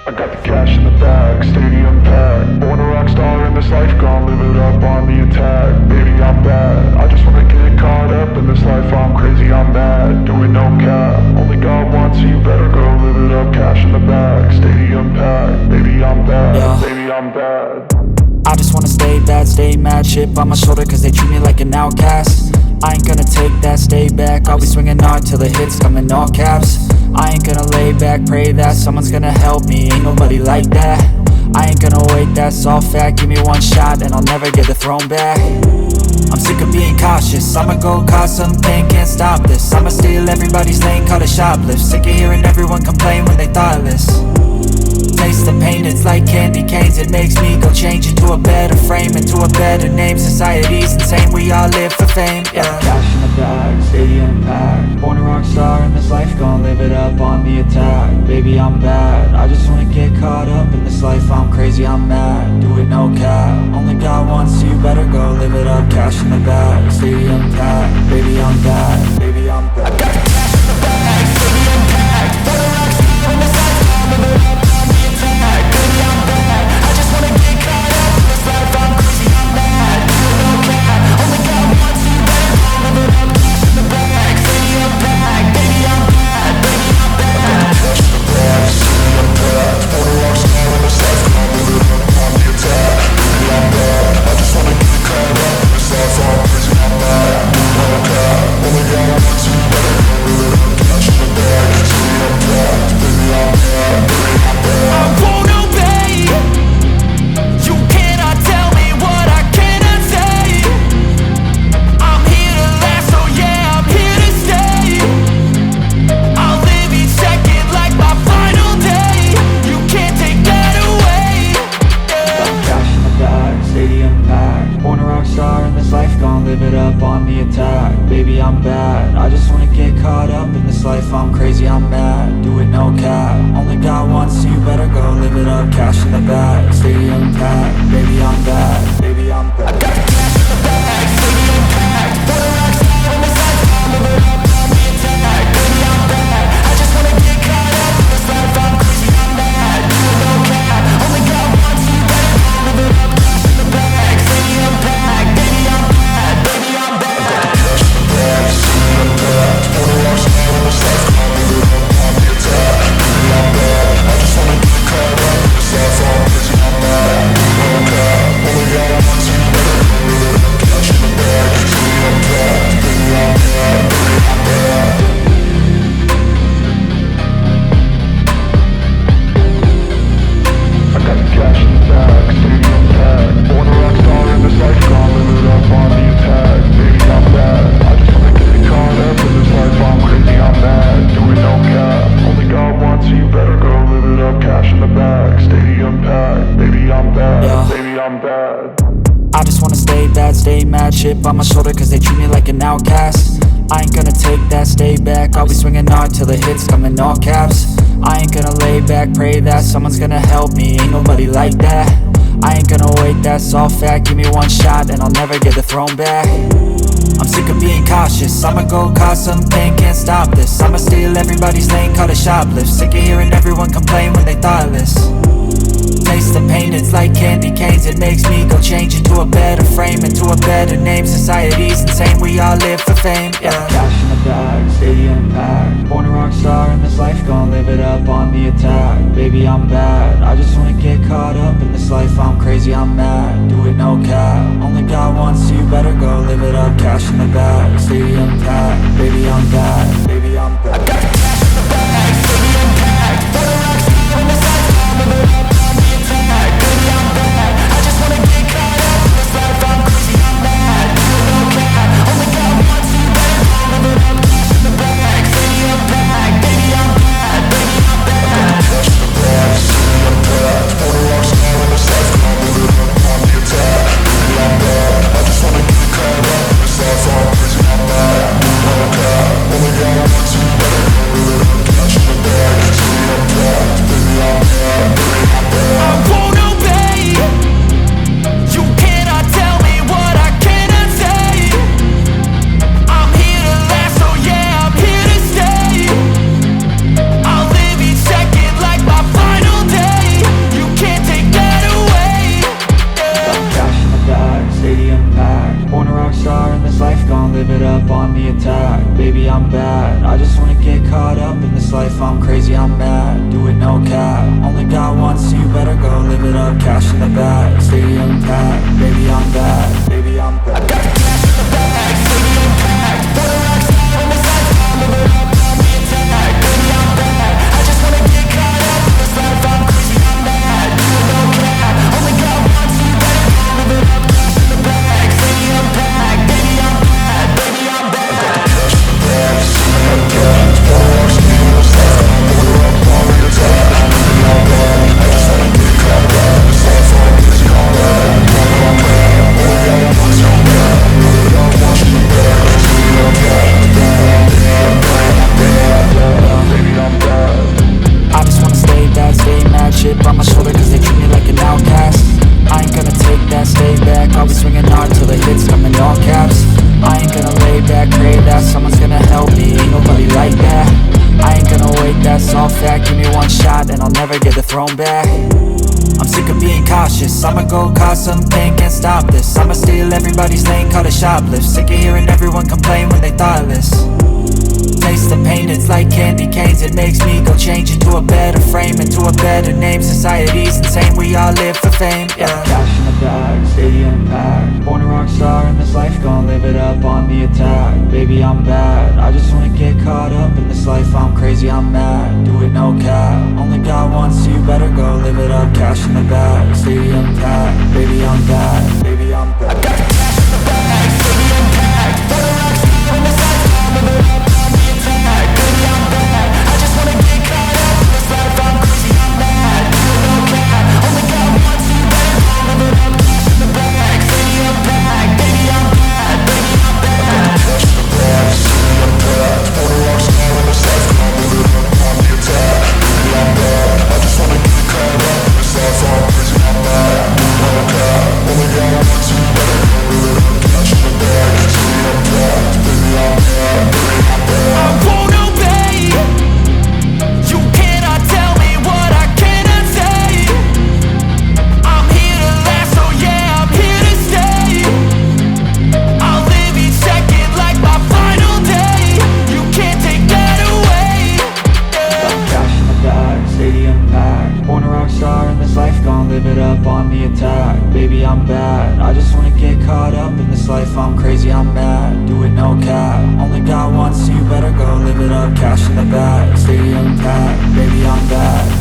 I got the cash in the bag, stadium packed. Born a rock star in this life, gon' live it up on the attack. Baby, I'm bad, I just wanna get caught up in this life. I'm crazy, I'm mad, doing no cap. Only God wants you, better go live it up. Cash in the bag, stadium packed. Baby, I'm bad, Yeah. baby, I'm bad. I just wanna stay bad, stay mad. Chip on my shoulder cause they treat me like an outcast. I ain't gonna take that, stay back. I'll be swinging hard till the hits come in all caps. I ain't gonna lay back, pray that someone's gonna help me. Ain't nobody like that. I ain't gonna wait, that's all fact. Give me one shot and I'll never get the throne back. I'm sick of being cautious, I'ma go cause some pain, can't stop this. I'ma steal everybody's lane, call it shoplift. Sick of hearing everyone complain when they thoughtless. Taste the pain, it's like candy canes. It makes me go change into a better frame, into a better name. Society's insane, we all live for fame, yeah. Cash in the bag, stadium packed. Born a rock star in this life, gon' live it up on the attack. Baby, I'm bad, I just wanna get caught up in this life. I'm crazy, I'm mad, do it no cap. Only God wants you, better go live it up. Cash in the bag, stadium packed. Baby, I'm bad, baby, I'm bad. I got the cash in the bag, stadium packed. Born a rock star in this life, gon' live it up. Baby, I'm bad, I just wanna get caught up in this life. I'm crazy, I'm mad, do it no cap. Only God wants you, better go live it up. Cash in the bag, stadium packed. Baby, I'm bad, baby, I'm bad. Cash in the bag, stadium packed. Born a rock star in this life, gon' live it up on the attack. Baby, I'm bad, I just wanna get caught up in this life. I'm crazy, I'm mad, do it no cap. Only God wants you, better go live it up. Cash in the bag, stadium packed. Baby, I'm bad, baby, I'm bad. I won't obey. You cannot tell me what I cannot say. I'm here to last, so yeah, I'm here to stay. I'll live each second like my final day. You can't take that away, yeah. Cash in the bag, stadium packed. Born a rock star in this life, gon' live it up on the attack. Baby, I'm bad, I just wanna get caught up in this life. I'm crazy, I'm mad, do it no cap. Only God wants you, better go live it up. Cash in the bag, stadium packed. Baby, I'm bad, baby, I'm bad. I got the cash in the bag, stadium packed. Born a rock star in this life, gon' live it up on the attack. Baby, I'm bad, I just wanna get caught up in this life. I'm crazy, I'm mad, do it no cap. Only God wants you, better go live it up. Cash in the bag, stadium packed. Baby, I'm bad, baby, I'm bad. I got the cash in the bag, stadium packed. Born a rock star in this life, gon' live it up on the attack. Baby, I'm bad, I just wanna get caught up in this life. I'm crazy, I'm mad, do it no cap. Only God wants you, better go live it up. Cash in the bag, stadium packed. Baby, I'm bad, baby, I'm bad. I got the cash in the bag, stadium packed. Born a rock star in this life, gon' live it up on the attack. Baby, I'm bad, I just wanna get caught up in this life. I'm crazy, I'm mad, do it no cap. Only God wants you, better go live it up. Cash in the bag, stadium packed. Baby, I'm bad, yeah. Baby, I'm bad. I just wanna stay bad, stay mad. Chip on my shoulder cause they treat me like an outcast. I ain't gonna take that, stay back. I'll be swinging hard till the hits come in all caps. I ain't gonna lay back, pray that someone's gonna help me. Ain't nobody like that. I ain't gonna wait, that's all fact. Give me one shot and I'll never get the throne back. I'm sick of being cautious, I'ma go cause some pain, can't stop this. I'ma steal everybody's lane, call it shoplift. Sick of hearing everyone complain when they thoughtless. Taste the pain, it's like candy canes. It makes me go change into a better frame, into a better name. Society's insane, we all live for fame, yeah. Cash in the bag, stadium packed. Born a rock star in this life, gon' live it up on the attack. Baby, I'm bad, I just wanna get caught up in this life. I'm crazy, I'm mad, do it no cap. Only God wants you, better go live it up. Cash in the bag, stadium packed. Baby, I'm bad, baby, I'm bad. I got the cash in the bag, stadium packed. Born a rock star in this life, gon' live it up. Baby, I'm bad, I just wanna get caught up in this life. I'm crazy, I'm mad, do it no cap. Only God wants you, better go live it up. Cash in the bag, stadium packed. Baby, I'm bad, baby, I'm bad. Cash in the bag, stadium packed. Born a rock star in this life, gon' live it up on the attack. Baby, I'm bad, I just wanna get caught I'm bad. I just wanna get caught up in this life, I'm crazy, I'm mad. Do it no cap, only got one, so you better go live it up. Cash in the bag, stadium packed. Baby, I'm bad, baby, I'm bad. I got the cash in the bag, stadium packed. For the rocks out in this life, I'm live it up, on the attack. Baby, I'm bad, I just wanna get caught up in this life, I'm crazy, I'm mad. Do it no cap, only got one, so you better go live it up. Cash in the bag, stadium packed. Baby, I'm bad, baby, I'm bad. I got the cash in the bag, stadium packed. For the rocks out in this life, I'm live it up, on the attack. Baby, I'm bad, I just wanna get caught up in this life, I'm crazy, I'm mad. Do it no cap, only got one, so you better go live it up. Cash in the bag, stadium packed. Baby, I'm bad. I just wanna stay bad, stay mad. Chip on my shoulder cause they treat me like an outcast. I ain't gonna take that, stay back. I'll be swinging hard till the hits come in all caps. I ain't gonna lay back, pray that someone's gonna help me. Ain't nobody like that. I ain't gonna wait, that's all fact. Give me one shot and I'll never get the throne back. I'm sick of being cautious, I'ma go cause something, can't stop this. I'ma steal everybody's lane, call it shoplift. Sick of hearing everyone complain when they thoughtless. Taste the pain, it's like candy canes. It makes me go change into a better frame, into a better name. Society's insane, we all live for fame, yeah. Cash in the bag, stadium packed. Born a rock star in this life, gon' live it up on the attack. Baby, I'm bad, I just wanna get caught up in this life, I'm crazy, I'm mad. Do it no cap, only got one, so you better go live it up. Cash in the bag, stadium packed. Baby, I'm bad, baby, I'm bad. I got the cash in the bag, stadium packed. For the rock star in this life, I'm live it up. Baby, I'm bad, I just wanna get caught up in this life, I'm crazy, I'm mad. Do it no cap, only got one, so you better go live it up. Cash in the bag, stadium packed. Baby, I'm bad, baby, I'm bad. Cash in the bag, stadium packed. For the rocks out in this life, I'm live it up, on the attack. Baby, I'm bad, I just wanna get caught up in this life, I'm crazy, I'm mad. Do it no cap, only got one, so you better go live it up. Cash in the bag, stadium packed. Baby, I'm bad, baby, I'm bad. I won't obey. You cannot tell me what I cannot say. I'm here to last, so yeah, I'm here to stay. I'll live each second like my final day. You can't take that away. Yeah. Cash in the bag, stadium packed. Born a rock star in this life, gon' live it up on the attack. Baby, I'm bad, I just wanna get caught up in this life, I'm crazy, I'm mad. Do it no cap, only got one, so you better go live it up. Cash in the bag, stadium packed. Baby, I'm bad.